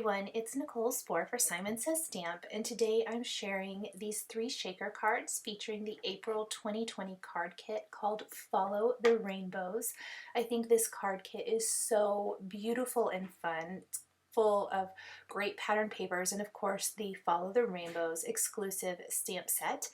everyone, it's Nichol Spohr for Simon Says Stamp, and today I'm sharing these 3 shaker cards featuring the April 2020 card kit called Follow the Rainbows. I think this card kit is so beautiful and fun. It's full of great pattern papers and of course the Follow the Rainbows exclusive stamp set.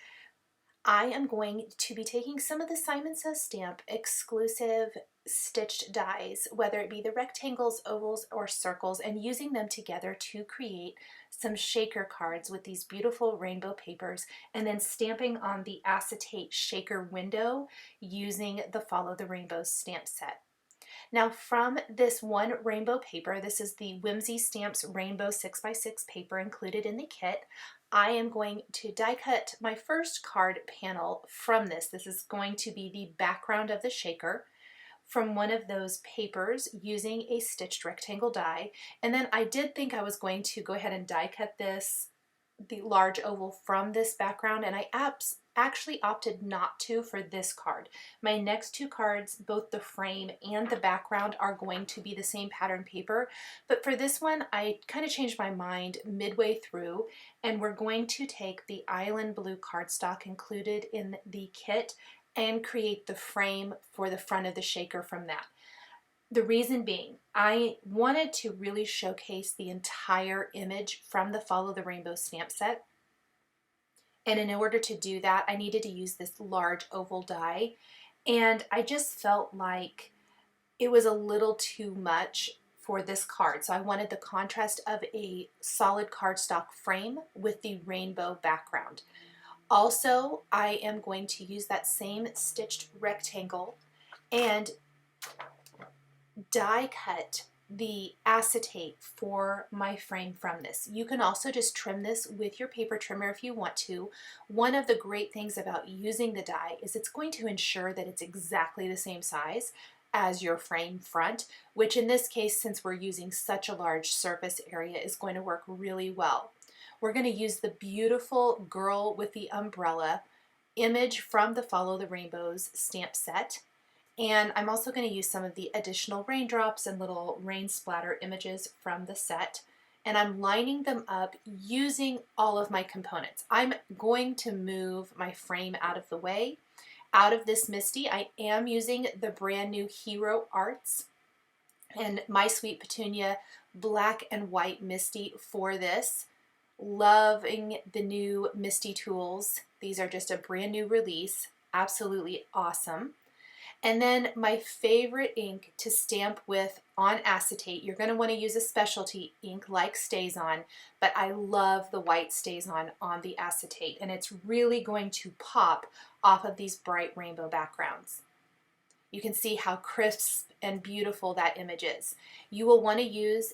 I am going to be taking some of the Simon Says Stamp exclusive stitched dies, whether it be the rectangles, ovals, or circles, and using them together to create some shaker cards with these beautiful rainbow papers, and then stamping on the acetate shaker window using the Follow the Rainbows stamp set. Now from this one rainbow paper, this is the Whimsy Stamps Rainbow 6x6 paper included in the kit, I am going to die cut my first card panel from this. This is going to be the background of the shaker from one of those papers using a stitched rectangle die. And then I did think I was going to go ahead and die cut the large oval from this background, and I actually opted not to for this card. My next 2 cards, both the frame and the background, are going to be the same pattern paper, but for this one I kind of changed my mind midway through, and we're going to take the island blue cardstock included in the kit and create the frame for the front of the shaker from that. The reason being, I wanted to really showcase the entire image from the Follow the Rainbow stamp set. And in order to do that, I needed to use this large oval die. And I just felt like it was a little too much for this card. So I wanted the contrast of a solid cardstock frame with the rainbow background. Also, I am going to use that same stitched rectangle and die cut the acetate for my frame from this. You can also just trim this with your paper trimmer if you want to. One of the great things about using the die is it's going to ensure that it's exactly the same size as your frame front, which in this case, since we're using such a large surface area, is going to work really well. We're going to use the beautiful girl with the umbrella image from the Follow the Rainbows stamp set. And I'm also going to use some of the additional raindrops and little rain splatter images from the set. And I'm lining them up using all of my components. I'm going to move my frame out of the way. Out of this Misty, I am using the brand new Hero Arts and My Sweet Petunia black and white Misty for this. Loving the new Misty tools. These are just a brand new release. Absolutely awesome. And then my favorite ink to stamp with on acetate, you're going to want to use a specialty ink like StazOn, but I love the white StazOn on the acetate, and it's really going to pop off of these bright rainbow backgrounds. You can see how crisp and beautiful that image is. You will want to use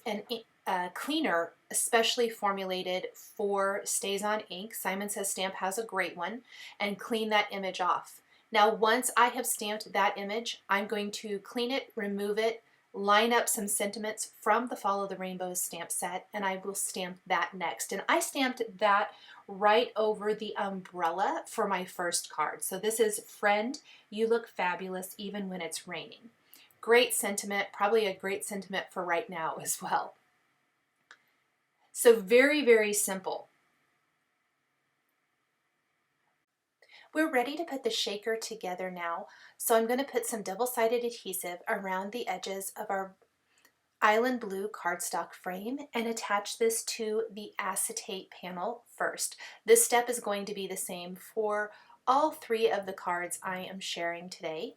a cleaner especially formulated for StazOn ink. Simon Says Stamp has a great one, and clean that image off. Now, once I have stamped that image, I'm going to clean it, remove it, line up some sentiments from the Follow the Rainbows stamp set, and I will stamp that next. And I stamped that right over the umbrella for my first card. So this is Friend, You Look Fabulous Even When It's Raining. Great sentiment, probably a great sentiment for right now as well. So very, very simple. We're ready to put the shaker together now, so I'm going to put some double-sided adhesive around the edges of our island blue cardstock frame and attach this to the acetate panel first. This step is going to be the same for all 3 of the cards I am sharing today,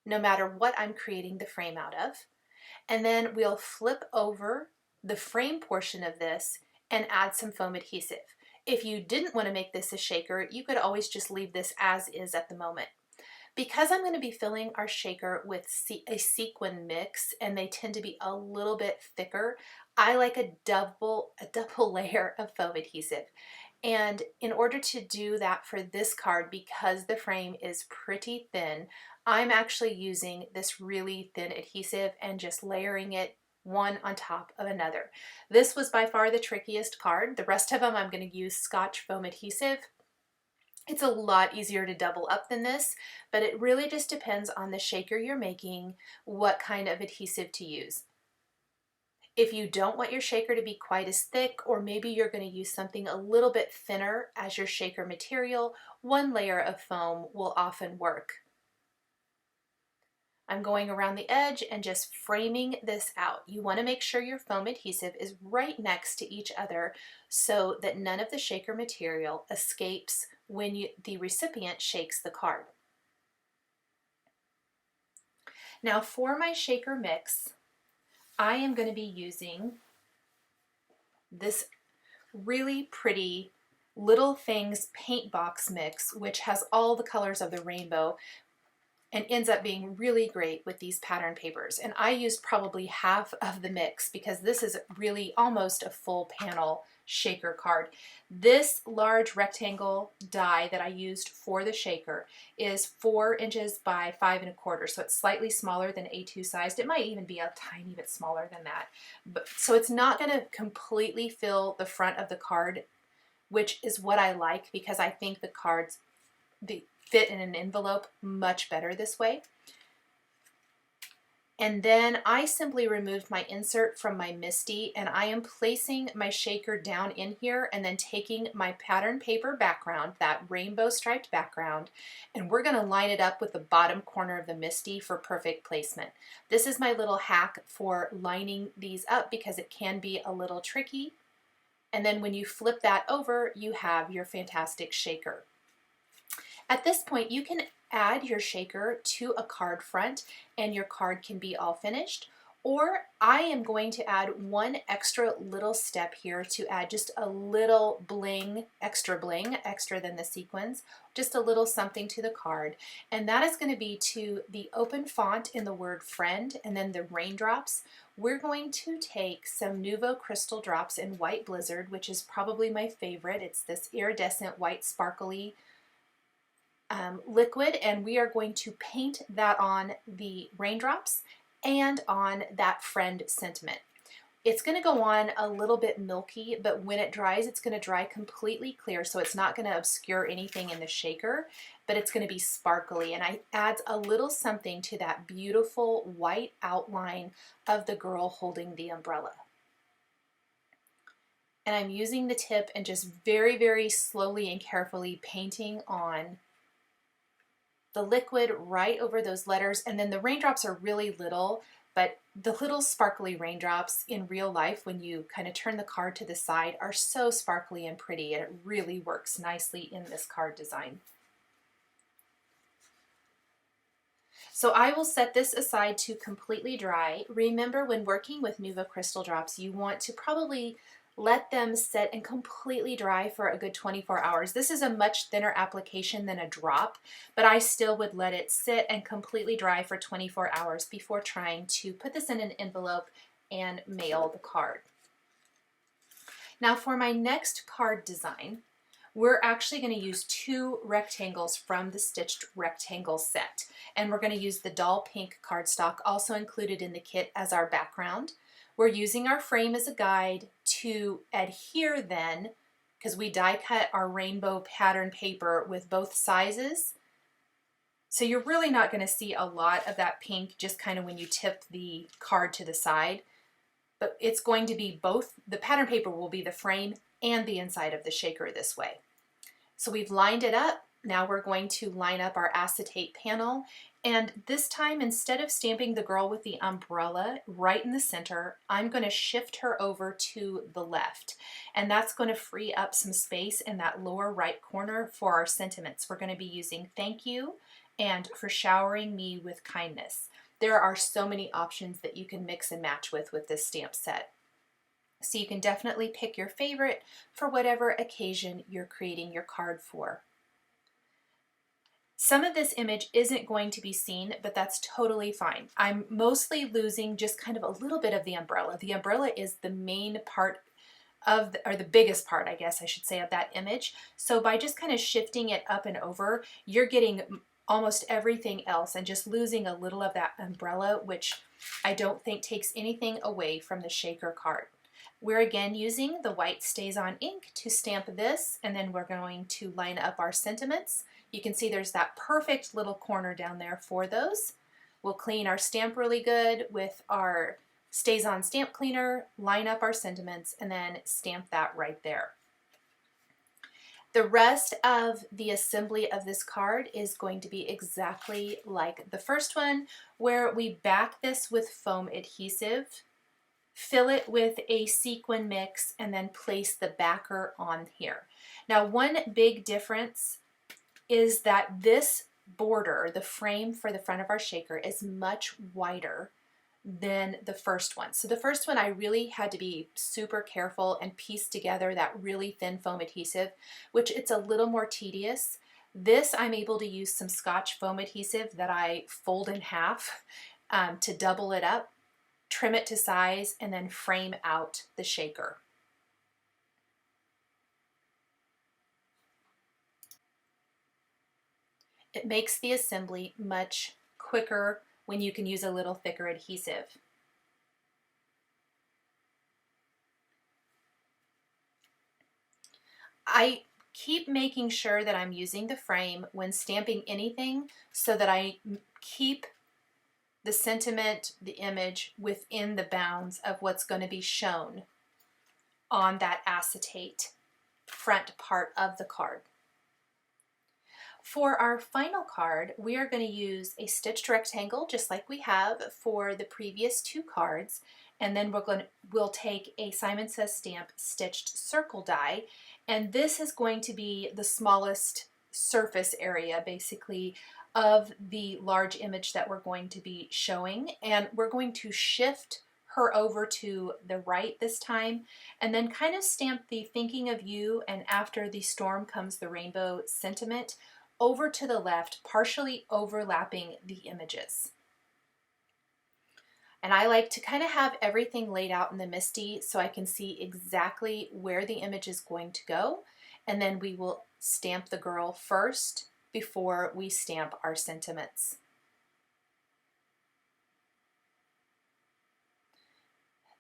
no matter what I'm creating the frame out of. And then we'll flip over the frame portion of this and add some foam adhesive. If you didn't want to make this a shaker, you could always just leave this as is at the moment. Because I'm going to be filling our shaker with a sequin mix, and they tend to be a little bit thicker, I like a double layer of foam adhesive. And in order to do that for this card, because the frame is pretty thin, I'm actually using this really thin adhesive and just layering it one on top of another. This was by far the trickiest card. The rest of them I'm going to use Scotch foam adhesive. It's a lot easier to double up than this, but it really just depends on the shaker you're making, what kind of adhesive to use. If you don't want your shaker to be quite as thick, or maybe you're going to use something a little bit thinner as your shaker material, one layer of foam will often work. I'm going around the edge and just framing this out. You want to make sure your foam adhesive is right next to each other so that none of the shaker material escapes when the recipient shakes the card. Now for my shaker mix, I am going to be using this really pretty Little Things paint box mix, which has all the colors of the rainbow and ends up being really great with these pattern papers. And I used probably half of the mix because this is really almost a full panel shaker card. This large rectangle die that I used for the shaker is 4 inches by 5 1/4, so it's slightly smaller than A2 sized. It might even be a tiny bit smaller than that. So it's not going to completely fill the front of the card, which is what I like because I think the cards fit in an envelope much better this way. And then I simply removed my insert from my MISTI, and I am placing my shaker down in here and then taking my pattern paper background, that rainbow striped background, and we're going to line it up with the bottom corner of the MISTI for perfect placement. This is my little hack for lining these up because it can be a little tricky. And then when you flip that over, you have your fantastic shaker. At this point, you can add your shaker to a card front and your card can be all finished. Or I am going to add one extra little step here to add just a little bling, extra than the sequins, just a little something to the card. And that is going to be to the open font in the word friend and then the raindrops. We're going to take some Nuvo Crystal Drops in White Blizzard, which is probably my favorite. It's this iridescent white sparkly liquid, and we are going to paint that on the raindrops and on that friend sentiment. It's going to go on a little bit milky, but when it dries, it's going to dry completely clear, so it's not going to obscure anything in the shaker, but it's going to be sparkly, and it adds a little something to that beautiful white outline of the girl holding the umbrella. And I'm using the tip and just very, very slowly and carefully painting on the liquid right over those letters. And then the raindrops are really little, but the little sparkly raindrops in real life, when you kind of turn the card to the side, are so sparkly and pretty, and it really works nicely in this card design. So I will set this aside to completely dry. Remember, when working with Nuvo Crystal Drops, you want to probably let them set and completely dry for a good 24 hours. This is a much thinner application than a drop, but I still would let it sit and completely dry for 24 hours before trying to put this in an envelope and mail the card. Now for my next card design, we're actually going to use 2 rectangles from the Stitched Rectangle set, and we're going to use the Doll Pink cardstock, also included in the kit, as our background. We're using our frame as a guide to adhere then, because we die cut our rainbow pattern paper with both sizes. So you're really not going to see a lot of that pink just kind of when you tip the card to the side, but it's going to be both. The pattern paper will be the frame and the inside of the shaker this way. So we've lined it up. Now we're going to line up our acetate panel, and this time, instead of stamping the girl with the umbrella right in the center, I'm going to shift her over to the left, and that's going to free up some space in that lower right corner for our sentiments. We're going to be using thank you and for showering me with kindness. There are so many options that you can mix and match with this stamp set. So you can definitely pick your favorite for whatever occasion you're creating your card for. Some of this image isn't going to be seen, but that's totally fine. I'm mostly losing just kind of a little bit of the umbrella. The umbrella is the main part of, or the biggest part, I guess I should say, of that image. So by just kind of shifting it up and over, you're getting almost everything else and just losing a little of that umbrella, which I don't think takes anything away from the shaker card. We're again using the white Stays On ink to stamp this, and then we're going to line up our sentiments. You can see there's that perfect little corner down there for those. We'll clean our stamp really good with our stays on stamp cleaner, line up our sentiments, and then stamp that right there. The rest of the assembly of this card is going to be exactly like the first one, where we back this with foam adhesive, fill it with a sequin mix, and then place the backer on here. Now, one big difference is that this border, the frame for the front of our shaker, is much wider than the first one. So the first one I really had to be super careful and piece together that really thin foam adhesive, which it's a little more tedious. This I'm able to use some Scotch foam adhesive that I fold in half to double it up, trim it to size, and then frame out the shaker. It makes the assembly much quicker when you can use a little thicker adhesive. I keep making sure that I'm using the frame when stamping anything so that I keep the sentiment, the image, within the bounds of what's going to be shown on that acetate front part of the card. For our final card, we are going to use a stitched rectangle just like we have for the previous two cards, and then we'll take a Simon Says Stamp stitched circle die, and this is going to be the smallest surface area basically of the large image that we're going to be showing, and we're going to shift her over to the right this time, and then kind of stamp the thinking of you and after the storm comes the rainbow sentiment over to the left, partially overlapping the images. And I like to kind of have everything laid out in the MISTI so I can see exactly where the image is going to go, and then we will stamp the girl first before we stamp our sentiments.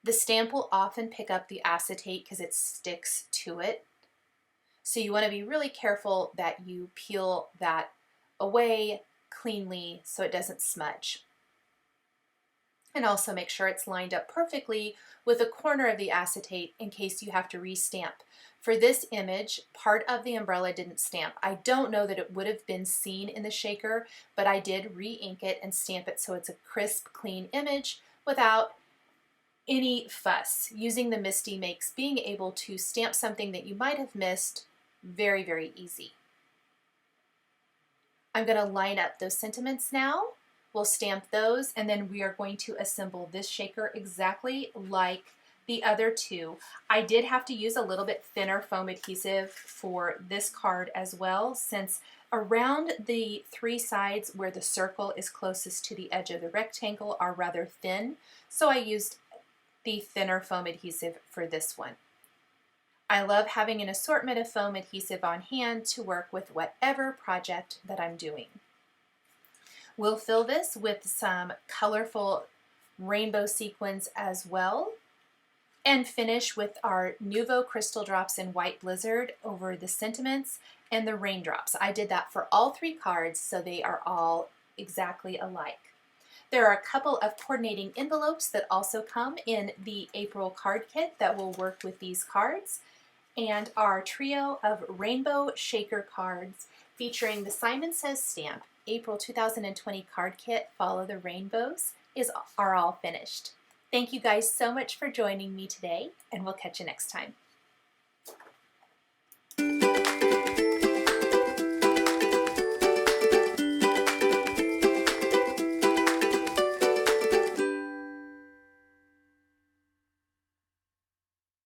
The stamp will often pick up the acetate because it sticks to it. So you want to be really careful that you peel that away cleanly so it doesn't smudge. And also make sure it's lined up perfectly with a corner of the acetate in case you have to re-stamp. For this image, part of the umbrella didn't stamp. I don't know that it would have been seen in the shaker, but I did re-ink it and stamp it so it's a crisp, clean image without any fuss. Using the MISTI makes being able to stamp something that you might have missed very, very easy. I'm going to line up those sentiments now. We'll stamp those, and then we are going to assemble this shaker exactly like the other two. I did have to use a little bit thinner foam adhesive for this card as well, since around the three sides where the circle is closest to the edge of the rectangle are rather thin, so I used the thinner foam adhesive for this one. I love having an assortment of foam adhesive on hand to work with whatever project that I'm doing. We'll fill this with some colorful rainbow sequins as well, and finish with our Nuvo Crystal Drops in White Blizzard over the sentiments and the raindrops. I did that for all three cards, so they are all exactly alike. There are a couple of coordinating envelopes that also come in the April card kit that will work with these cards, and our trio of rainbow shaker cards featuring the Simon Says Stamp April 2020 card kit, Follow the Rainbows, are all finished. Thank you guys so much for joining me today, and we'll catch you next time.